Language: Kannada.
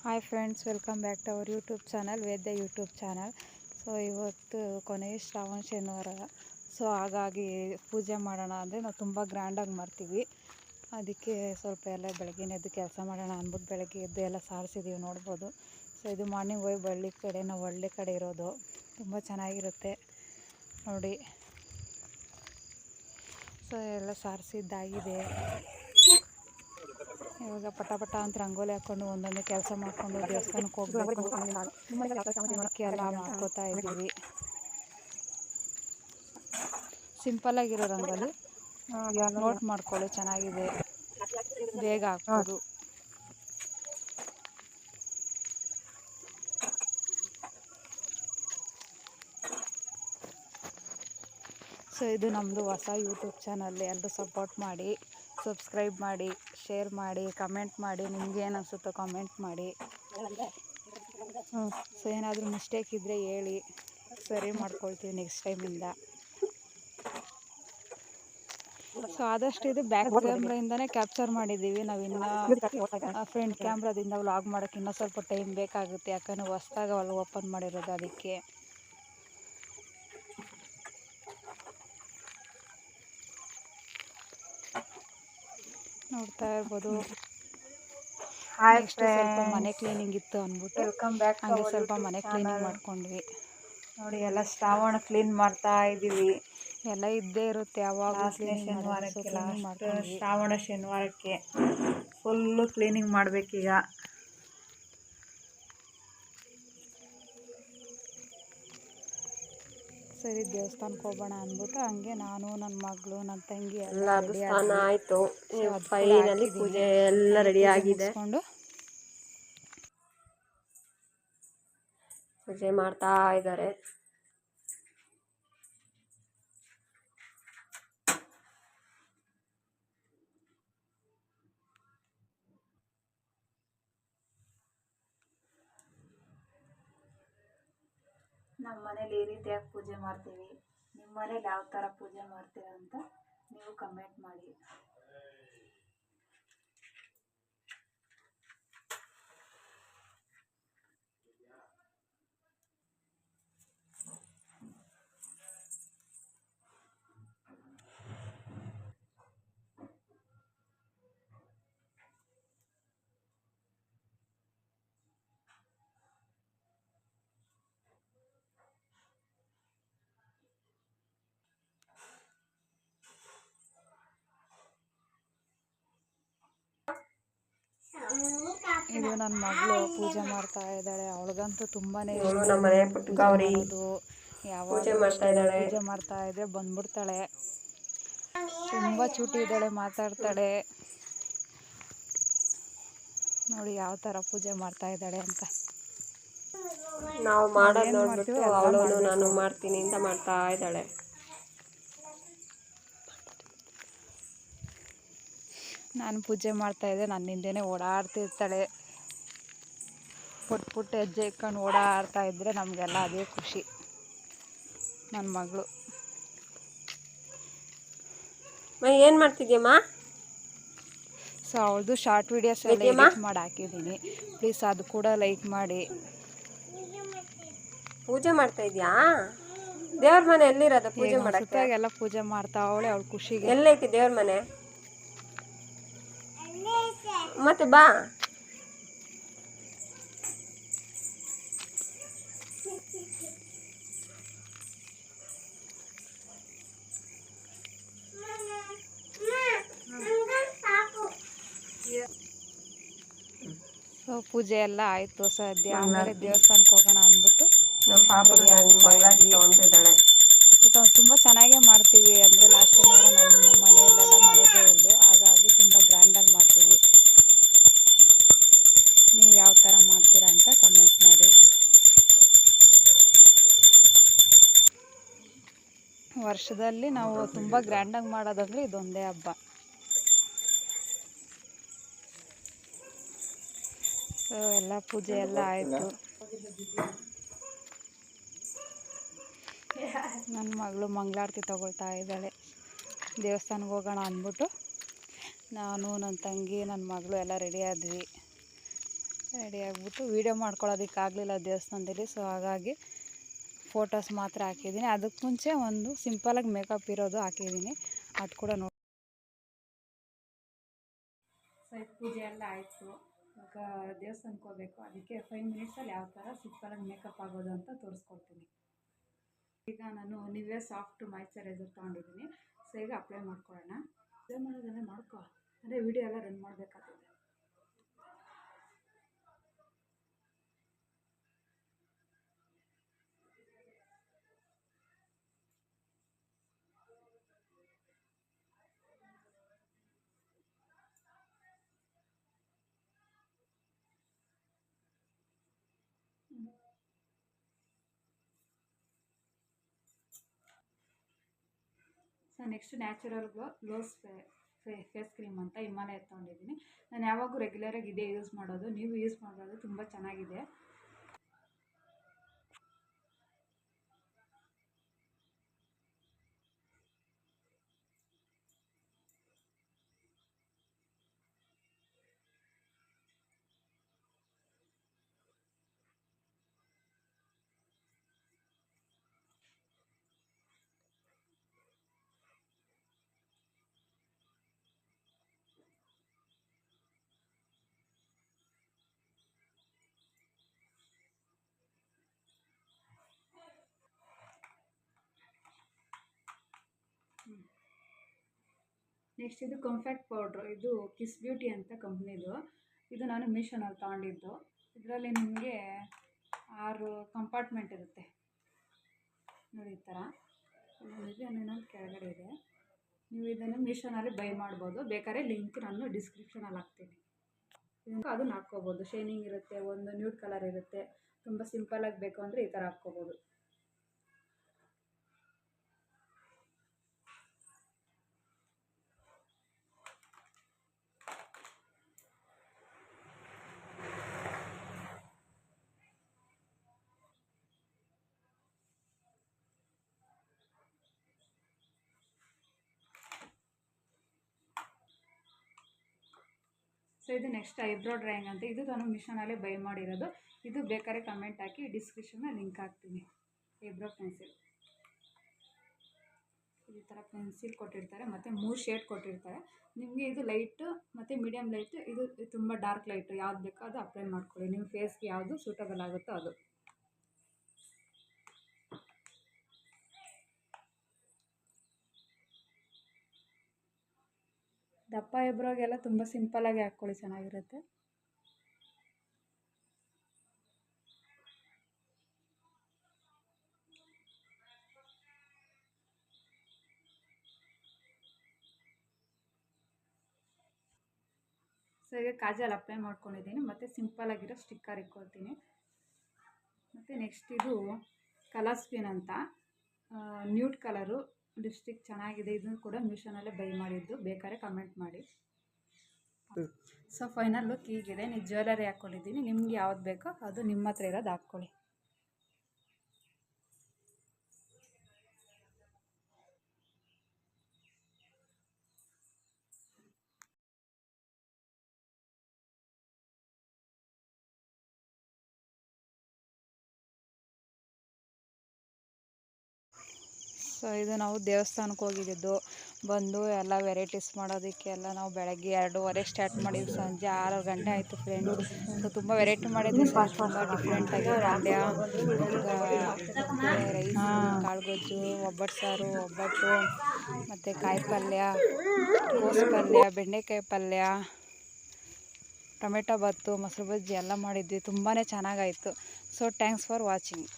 Hi friends, welcome back to our YouTube channel, Vedya YouTube channel. So ಇವತ್ತು ಕೊನೆಯ ಶ್ರಾವಣ ಶನಿವಾರ. ಸೊ ಹಾಗಾಗಿ ಪೂಜೆ ಮಾಡೋಣ ಅಂದರೆ ನಾವು ತುಂಬ ಗ್ರ್ಯಾಂಡಾಗಿ ಮಾಡ್ತೀವಿ. ಅದಕ್ಕೆ ಸ್ವಲ್ಪ ಎಲ್ಲ ಬೆಳಗ್ಗೆ ಎದ್ದು ಕೆಲಸ ಮಾಡೋಣ ಅಂದ್ಬಿಟ್ಟು ಬೆಳಗ್ಗೆ ಎದ್ದು ಎಲ್ಲ ಸಾರಿಸಿದ್ದೀವಿ, ನೋಡ್ಬೋದು. ಸೊ ಇದು ಮಾರ್ನಿಂಗ್ ಹೋಗಿ ಬಳ್ಳಿ ಕಡೆ, ನಾವು ಒಳ್ಳೆ ಕಡೆ ಇರೋದು, ತುಂಬ ಚೆನ್ನಾಗಿರುತ್ತೆ ನೋಡಿ. ಸೊ ಎಲ್ಲ ಸಾರಿಸಿದ್ದಾಗಿದೆ. ಇವಾಗ ಪಟ ಅಂತ ರಂಗೋಲಿ ಹಾಕ್ಕೊಂಡು ಒಂದೊಂದೇ ಕೆಲಸ ಮಾಡಿಕೊಂಡು ದೇವಸ್ಥಾನಕ್ಕೆ ಹೋಗಬೇಕು. ಅದಕ್ಕೆ ಎಲ್ಲ ಮಾಡ್ಕೋತಾ ಇದ್ದೀವಿ. ಸಿಂಪಲ್ಲಾಗಿರೋ ರಂಗೋಲಿ, ನೋಟ್ ಮಾಡ್ಕೊಳ್ಳಿ, ಚೆನ್ನಾಗಿದೆ, ಬೇಗ ಹಾಕ್ಬೋದು. ಸೊ ಇದು ನಮ್ಮದು ಹೊಸ ಯೂಟ್ಯೂಬ್ ಚಾನಲ್. ಎಲ್ಲರೂ ಸಪೋರ್ಟ್ ಮಾಡಿ, ಸಬ್ಸ್ಕ್ರೈಬ್ ಮಾಡಿ, ಶೇರ್ ಮಾಡಿ, ಕಮೆಂಟ್ ಮಾಡಿ. ನಿಮ್ಗೆ ಏನು ಅನಿಸುತ್ತೋ ಕಮೆಂಟ್ ಮಾಡಿ. ಸೊ ಏನಾದರೂ ಮಿಸ್ಟೇಕ್ ಇದ್ದರೆ ಹೇಳಿ, ಸರಿ ಮಾಡ್ಕೊಳ್ತೀವಿ ನೆಕ್ಸ್ಟ್ ಟೈಮಿಂದ. ಸೊ ಆದಷ್ಟು ಇದು ಬ್ಯಾಕ್ ಕ್ಯಾಮ್ರಾಯಿಂದನೇ ಕ್ಯಾಪ್ಚರ್ ಮಾಡಿದ್ದೀವಿ. ನಾವಿನ್ನು ಫ್ರಂಟ್ ಕ್ಯಾಮ್ರಾದಿಂದ ವ್ಲಾಗ್ ಮಾಡೋಕ್ಕೆ ಇನ್ನೂ ಸ್ವಲ್ಪ ಟೈಮ್ ಬೇಕಾಗುತ್ತೆ, ಯಾಕಂದರೆ ಹೊಸ್ದಾಗಿ ಅಲ್ಲಿ ಓಪನ್ ಮಾಡಿರೋದು, ಅದಕ್ಕೆ. ನೋಡ್ತಾ ಇರ್ಬೋದು. ನೆಕ್ಸ್ಟ್ ಸ್ವಲ್ಪ ಮನೆ ಕ್ಲೀನಿಂಗ್ ಇತ್ತು ಅಂದ್ಬಿಟ್ಟು ಹಂಗೆ ಸ್ವಲ್ಪ ಮನೆ ಕ್ಲೀನಿಂಗ್ ಮಾಡ್ಕೊಂಡ್ವಿ. ನೋಡಿ, ಎಲ್ಲ ಶ್ರಾವಣ ಕ್ಲೀನ್ ಮಾಡ್ತಾ ಇದ್ದೀವಿ. ಎಲ್ಲ ಇದ್ದೇ ಇರುತ್ತೆ ಯಾವಾಗ ಶನಿವಾರಕ್ಕೆ, ಶ್ರಾವಣ ಶನಿವಾರಕ್ಕೆ ಫುಲ್ಲು ಕ್ಲೀನಿಂಗ್ ಮಾಡಬೇಕೀಗ. ಸರಿ, ದೇವಸ್ಥಾನಕ್ಕೆ ಹೋಗೋಣ ಅಂದ್ಬಿಟ್ಟು ಹಂಗೆ ನಾನು, ನನ್ನ ಮಗಳು, ನನ್ನ ತಂಗಿ ಎಲ್ಲ ಸ್ನಾನ ಆಯಿತು. ಫೈನಲಿ ಪೂಜೆ ಎಲ್ಲ ರೆಡಿ ಆಗಿದೆ. ಪೂಜೆ ಮಾಡ್ತಾ ಇದ್ದಾರೆ. ನಮ್ಮ ಮನೇಲಿ ಈ ರೀತಿಯಾಗಿ ಪೂಜೆ ಮಾಡ್ತೀವಿ. ನಿಮ್ಮ ಮನೇಲಿ ಯಾವ ಥರ ಪೂಜೆ ಮಾಡ್ತೀರಾ ಅಂತ ನೀವು ಕಮೆಂಟ್ ಮಾಡಿ. ಇದು ನನ್ನ ಮಗಳು ಪೂಜೆ ಮಾಡ್ತಾ ಇದ್ದಾಳೆ. ಅವಳಿಗಂತೂ ತುಂಬಾನೇ ಪೂಜೆ ಮಾಡ್ತಾ ಇದ್ದಾಳೆ. ಪೂಜೆ ಮಾಡ್ತಾ ಇದ್ರೆ ಬಂದ್ಬಿಡ್ತಾಳೆ. ತುಂಬಾ ಚೂಟಿ ಇದ್ದಾಳೆ, ಮಾತಾಡ್ತಾಳೆ. ನೋಡಿ ಯಾವ ತರ ಪೂಜೆ ಮಾಡ್ತಾ ಇದ್ದಾಳೆ ಅಂತ. ನಾವು ಮಾಡೋದು ನೋಡ್ಬಿಟ್ಟು ಅವಳು ನಾನು ಮಾಡ್ತೀನಿ ಅಂತ ಮಾಡ್ತಾ ಇದ್ದಾಳೆ. ನಾನು ಪೂಜೆ ಮಾಡ್ತಾ ಇದ್ದೆ, ನನ್ನ ಹಿಂದೆನೇ ಓಡಾಡ್ತಿರ್ತಾಳೆ. ಪುಟ್ಟ ಹೆಜ್ಜೆ ಇಟ್ಕೊಂಡು ಓಡಾಡ್ತಾ ಇದ್ರೆ ನಮಗೆಲ್ಲ ಅದೇ ಖುಷಿ. ನನ್ನ ಮಗಳು ಏನು ಮಾಡ್ತಿದ್ಯಮ್ಮ? ಸೊ ಅವಳದು ಶಾರ್ಟ್ ವಿಡಿಯೋಸ್ ಎಲ್ಲ ಎಡಿಟ್ ಮಾಡಿ ಹಾಕಿದ್ದೀನಿ. ಪ್ಲೀಸ್ ಅದು ಕೂಡ ಲೈಕ್ ಮಾಡಿ. ಪೂಜೆ ಮಾಡ್ತಾ ಇದೆಯಾ? ದೇವ್ರ ಮನೆ ಎಲ್ಲಿರೋದು? ಪೂಜೆ ಮಾಡಕ್ಕೆ ಎಲ್ಲ ಪೂಜೆ ಮಾಡ್ತಾ ಅವಳೆ, ಅವಳ ಖುಷಿಗೆ. ಎಲ್ಲೈತಿ ದೇವ್ರ ಮನೆ? ಮತ್ತೆ ಬಾ. ಸೊ ಪೂಜೆ ಎಲ್ಲ ಆಯಿತು. ಸದ್ಯ ಆಮೇಲೆ ದೇವಸ್ಥಾನಕ್ಕೆ ಹೋಗೋಣ ಅಂದ್ಬಿಟ್ಟು ತುಂಬ ಚೆನ್ನಾಗೇ ಮಾಡ್ತೀವಿ. ಅಂದರೆ ಲಾಸ್ಟ್ ಶನಿವಾರ ನಮ್ಮ ಮನೆಯಲ್ಲೆಲ್ಲ ಮನೆ ದೇವ್ರದ್ದು, ಹಾಗಾಗಿ ತುಂಬ ಗ್ರ್ಯಾಂಡಾಗಿ ಮಾಡ್ತೀವಿ. ನೀವು ಯಾವ ಥರ ಮಾಡ್ತೀರಾ ಅಂತ ಕಮೆಂಟ್ ಮಾಡಿ. ವರ್ಷದಲ್ಲಿ ನಾವು ತುಂಬ ಗ್ರ್ಯಾಂಡಾಗಿ ಮಾಡೋದಂದರೆ ಇದೊಂದೇ ಹಬ್ಬ. ಸೊ ಎಲ್ಲ ಪೂಜೆ ಎಲ್ಲ ಆಯಿತು. ನನ್ನ ಮಗಳು ಮಂಗಳಾರತಿ ತಗೊಳ್ತಾ ಇದ್ದಾಳೆ. ದೇವಸ್ಥಾನಕ್ಕೆ ಹೋಗೋಣ ಅಂದ್ಬಿಟ್ಟು ನಾನು, ನನ್ನ ತಂಗಿ, ನನ್ನ ಮಗಳು ಎಲ್ಲ ರೆಡಿ ಆದ್ವಿ. ರೆಡಿ ಆಗಿಬಿಟ್ಟು ವೀಡಿಯೋ ಮಾಡ್ಕೊಳ್ಳೋದಕ್ಕಾಗಲಿಲ್ಲ ದೇವಸ್ಥಾನದಲ್ಲಿ, ಸೊ ಹಾಗಾಗಿ ಫೋಟೋಸ್ ಮಾತ್ರ ಹಾಕಿದ್ದೀನಿ. ಅದಕ್ಕೆ ಮುಂಚೆ ಒಂದು ಸಿಂಪಲಾಗಿ ಮೇಕಪ್ ಇರೋದು ಹಾಕಿದ್ದೀನಿ, ಅದು ಕೂಡ ನೋಡಿ. ಸೊ ಇದು ಪೂಜೆ ಎಲ್ಲ ಆಯಿತು. ಇವಾಗ ದೇವಸ್ಥಾನಕ್ಕೆ ಹೋಗಬೇಕು, ಅದಕ್ಕೆ 5 ಮಿನಿಟ್ಸಲ್ಲಿ ಯಾವ ಥರ ಸಿಂಪಲಾಗಿ ಮೇಕಪ್ ಆಗೋದು ಅಂತ ತೋರಿಸ್ಕೊಡ್ತೀನಿ. ಈಗ ನಾನು ನಿವ್ವೆ ಸಾಫ್ಟ್ ಮಾಯ್ಚರೈಸರ್ ತೊಗೊಂಡಿದ್ದೀನಿ. ಸೊ ಈಗ ಅಪ್ಲೈ ಮಾಡ್ಕೊಳ್ಳೋಣ. ಅಪ್ಲೈ ಮಾಡೋದನ್ನೇ ಮಾಡ್ಕೊ, ಅಂದರೆ ವಿಡಿಯೋ ಎಲ್ಲ ರನ್ ಮಾಡಬೇಕಾಗ್ತದೆ. So next natural gloss face cream ಅಂತ ಹಿಮಾಲಯ ತೊಗೊಂಡಿದ್ದೀನಿ. ನಾನು ಯಾವಾಗೂ ರೆಗ್ಯುಲರಾಗಿ ಇದೇ ಯೂಸ್ ಮಾಡೋದು, ನೀವು ಯೂಸ್ ಮಾಡೋದು ತುಂಬ ಚೆನ್ನಾಗಿದೆ. ನೆಕ್ಸ್ಟ್ ಇದು ಕಂಫರ್ಟ್ ಪೌಡ್ರು, ಇದು ಕಿಸ್ ಬ್ಯೂಟಿ ಅಂತ ಕಂಪ್ನಿದು. ಇದು ನಾನು ಮೀಶೋನಲ್ಲಿ ತೊಗೊಂಡಿದ್ದು. ಇದರಲ್ಲಿ ನಿಮಗೆ 6 ಕಂಪಾರ್ಟ್ಮೆಂಟ್ ಇರುತ್ತೆ ನೋಡಿ, ಈ ಥರ ಇದೆ. ಇನ್ನೊಂದು ಕೆಳಗಡೆ ಇದೆ. ನೀವು ಇದನ್ನು ಮೀಶೋನಲ್ಲಿ ಬೈ ಮಾಡ್ಬೋದು, ಬೇಕಾದ್ರೆ ಲಿಂಕ್ ನಾನು ಡಿಸ್ಕ್ರಿಪ್ಷನಲ್ಲಿ ಹಾಕ್ತೀನಿ. ಅದನ್ನು ಹಾಕ್ಕೋಬೋದು. ಶೈನಿಂಗ್ ಇರುತ್ತೆ, ಒಂದು ನ್ಯೂಡ್ ಕಲರ್ ಇರುತ್ತೆ. ತುಂಬ ಸಿಂಪಲಾಗಿ ಬೇಕು ಅಂದರೆ ಈ ಥರ ಹಾಕ್ಕೋಬೋದು. ಸೊ ಇದು ನೆಕ್ಸ್ಟ್ ಐಬ್ರೋ ಡ್ರಾಯಿಂಗ್ ಅಂತ, ಇದು ನಾನು ಮಿಷನಲ್ಲೇ ಬೈ ಮಾಡಿರೋದು. ಇದು ಬೇಕಾದ್ರೆ ಕಮೆಂಟ್ ಹಾಕಿ, ಡಿಸ್ಕ್ರಿಪ್ಷನಲ್ಲಿ ಲಿಂಕ್ ಹಾಕ್ತೀನಿ. ಐಬ್ರೋ ಪೆನ್ಸಿಲ್, ಈ ಥರ ಪೆನ್ಸಿಲ್ ಕೊಟ್ಟಿರ್ತಾರೆ, ಮತ್ತು 3 ಶೇಡ್ ಕೊಟ್ಟಿರ್ತಾರೆ ನಿಮಗೆ. ಇದು ಲೈಟು ಮತ್ತು ಮೀಡಿಯಮ್ ಲೈಟು, ಇದು ತುಂಬ ಡಾರ್ಕ್ ಲೈಟು, ಯಾವ್ದು ಬೇಕೋ ಅದು ಅಪ್ಲೈ ಮಾಡ್ಕೊಳ್ಳಿ. ನಿಮ್ಮ ಫೇಸ್ಗೆ ಯಾವುದು ಸೂಟಬಲ್ ಆಗುತ್ತೋ ಅದು. ದಪ್ಪ ಐಬ್ರೋಗೆಲ್ಲ ತುಂಬ ಸಿಂಪಲಾಗಿ ಹಾಕ್ಕೊಳ್ಳಿ, ಚೆನ್ನಾಗಿರುತ್ತೆ. ಸೊ ಈಗ ಕಾಜಲ್ ಅಪ್ಲೈ ಮಾಡ್ಕೊಂಡಿದ್ದೀನಿ, ಮತ್ತು ಸಿಂಪಲಾಗಿರೋ ಸ್ಟಿಕ್ಕರ್ ಇಟ್ಕೊಳ್ತೀನಿ. ಮತ್ತು ನೆಕ್ಸ್ಟ್ ಇದು ಕಲರ್ಸ್ಪಿನ್ ಅಂತ ನ್ಯೂಡ್ ಕಲರು ಲಿಪ್ಸ್ಟಿಕ್ ಚೆನ್ನಾಗಿದೆ. ಇದನ್ನು ಕೂಡ ಮೀಶೋನಲ್ಲೇ ಬೈ ಮಾಡಿದ್ದು, ಬೇಕಾದ್ರೆ ಕಮೆಂಟ್ ಮಾಡಿ. ಸೊ ಫೈನಲ್ ಲುಕ್ ಹೀಗಿದೆ. ನೀವು ಜ್ಯುವೆಲರಿ ಹಾಕ್ಕೊಂಡಿದ್ದೀನಿ, ನಿಮ್ಗೆ ಯಾವ್ದು ಬೇಕೋ ಅದು ನಿಮ್ಮ ಹತ್ರ ಇರೋದು ಹಾಕ್ಕೊಳ್ಳಿ. ಸೊ ಇದು ನಾವು ದೇವಸ್ಥಾನಕ್ಕೆ ಹೋಗಿದ್ದು, ಬಂದು ಎಲ್ಲ ವೆರೈಟೀಸ್ ಮಾಡೋದಕ್ಕೆ ಎಲ್ಲ ನಾವು ಬೆಳಗ್ಗೆ 2:30 ಸ್ಟಾರ್ಟ್ ಮಾಡಿದ್ದು, ಸಂಜೆ 6 ಗಂಟೆ ಆಯಿತು ಫ್ರೆಂಡ್ಸ್. ಸೊ ತುಂಬ ವೆರೈಟಿ ಮಾಡಿದ್ವಿ, ತುಂಬ ಡಿಫ್ರೆಂಟಾಗಿ ಪಲ್ಯ, ರೈಸ್, ಕಾಳುಗೊಜ್ಜು, ಒಬ್ಬಟ್ಟು ಸಾರು, ಒಬ್ಬಟ್ಟು, ಮತ್ತು ಕಾಯಿ ಪಲ್ಯ, ಕೋಸು ಪಲ್ಯ, ಬೆಂಡೆಕಾಯಿ ಪಲ್ಯ, ಟೊಮೆಟೊ ಬಾತು, ಮೊಸರು ಬಜ್ಜಿ ಎಲ್ಲ ಮಾಡಿದ್ವಿ. ತುಂಬಾ ಚೆನ್ನಾಗಾಯಿತು. So thanks for watching.